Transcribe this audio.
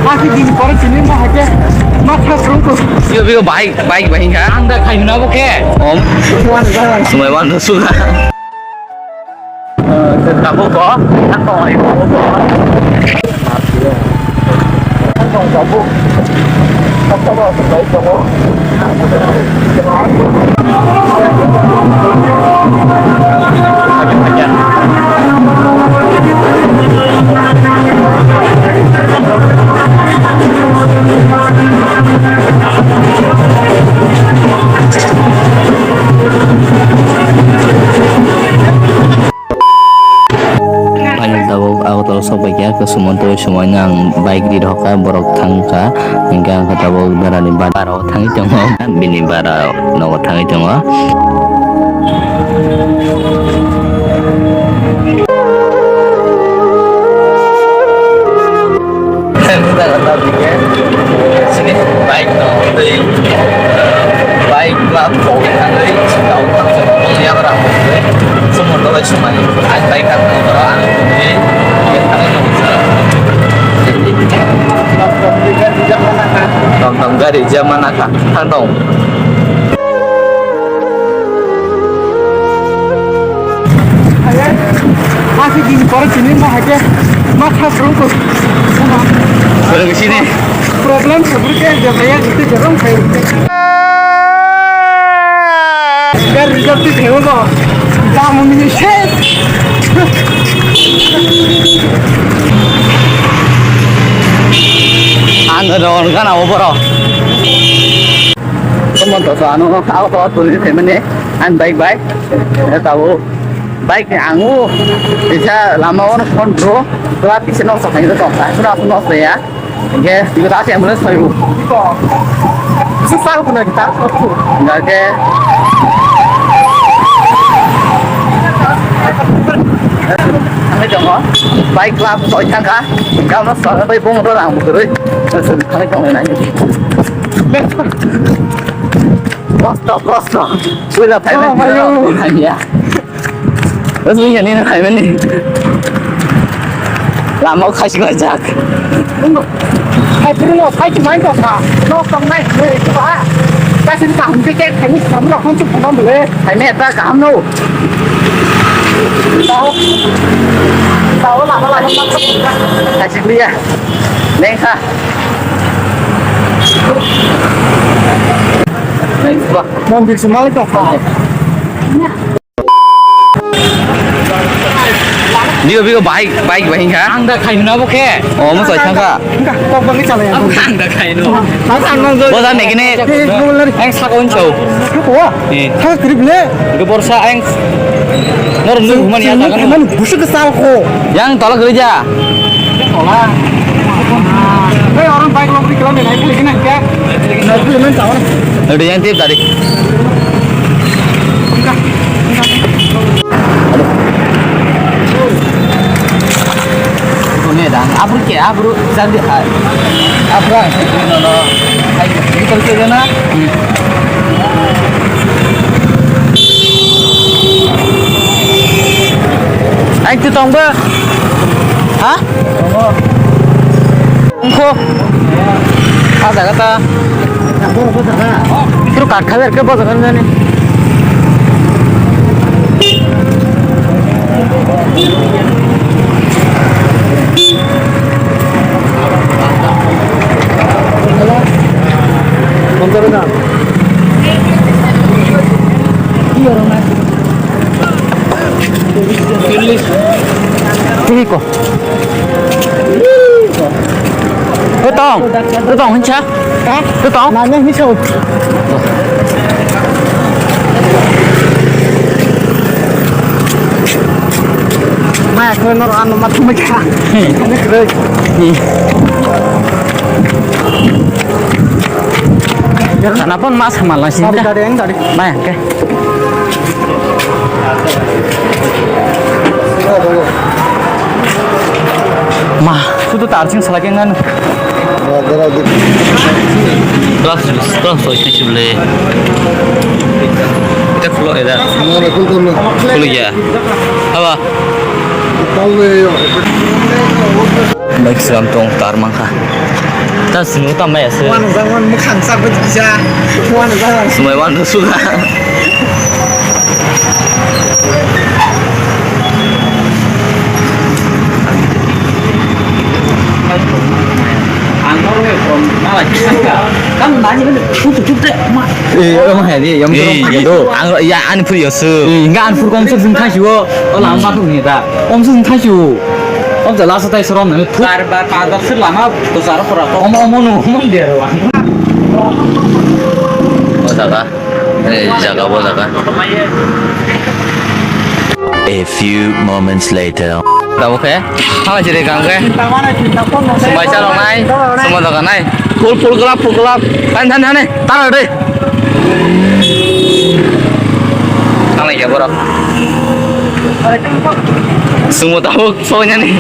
masih di koran sini mah aja masa terus Bigo baik kan? anda kayu nabo ke Om, semua mana suka. Tetap kok, tak kau ayo kok. không có bụng không có bao giờ có bụng Aku tahu sobatnya ke semua semuanya yang baik di doka borok tangka hingga aku tahu berani barau tangi jongo bini barau nawa tangi jongo kita kata pikir sini baik dong baik lah pokoknya dari tahu yang orang semua tahu semuanya baik kan orang Nonton dari zaman akak, kantong. masih di koran sini mah aja masa terus Baru ke sini. problem sebenarnya jadinya itu jarang kayak biar result itu hewan kok kamu ini shit Anda dong kan apa bro? Teman tuh anu aku tahu tuh temen nih, an baik-baik, saya tahu baiknya angu bisa lama orang phone bro, setelah bisa nongkrong itu toh, sudah aku nongkrong ya, oke, juga tak sih ambulans saya susah punya kita enggak ke. Thằng chồng đó bay qua sỏi chăng cả cao nó sỏi bay bung nó làm một cái thằng chồng này Costa bây giờ phải bên này này nhỉ nó suy nghĩ nó phải bên này làm máu khai sinh lại chắc hay cái nó hay chỉ mấy cái cả nó trong này về cái đó ta xin cảm cái thành cảm nó không chụp nó được thầy mẹ ta cảm đâu tahu lah malah masuk kasih dia neng ha mau ambil semua itu Bigo baik kan? anda kayu nabo ke Oh, mau soal cangka? enggak kok bang salah ya Anda kayak itu. anda Bosan nih gini. Eng sakon cow. wah Nih, ha dribble ke borsa eng. Nurun mana ya kan? man busuk kesal kok Yang tolak gereja. tolak hei orang baik lo beri kalian naik lagi nih ya naik lagi men tahu Udah yang tip tadi. Ini dah. Abru jadi apa no. Ayo, kita kerja na. Anh từ tòng bơ hả? Khô ada kata terus kat khabar ke bazar kan nih Bentar bentar iya orang Ini kok. Tôi tòng hết chưa? Tôi tòng. nanya ini sao Maya ko nor ano matumika ini keren Kenapa mas malah sih? dari yang tadi Maya, oke. Mah, sudah tarik selagi kan? Terus itu boleh. Kita flow ya, flow ya. Apa? Baik selam tong tar mangka. Ta sunu ta mai ase. Wan zangan makan sak bisa. Wan zangan. Semua wan suka. Kan nanya kan cukup deh. Em hay đi, em 이 도 안 야, 안 풀이었어. 인가 안 풀고 엄청 좀 타시고 얼마 안 니다 엄청 타시고 엄청 라스 타이 서로 는 Barbar padok sir lama besar perato. 어머 dia 보다가 자가 보다가 A few moments later. Đâu ok? Hai chị đi càng cái. Semua isa long này, semua dagan này. Pul gelap. Tan này, tan ở đây. Thằng này kìa bro. Semua tahu soalnya nih.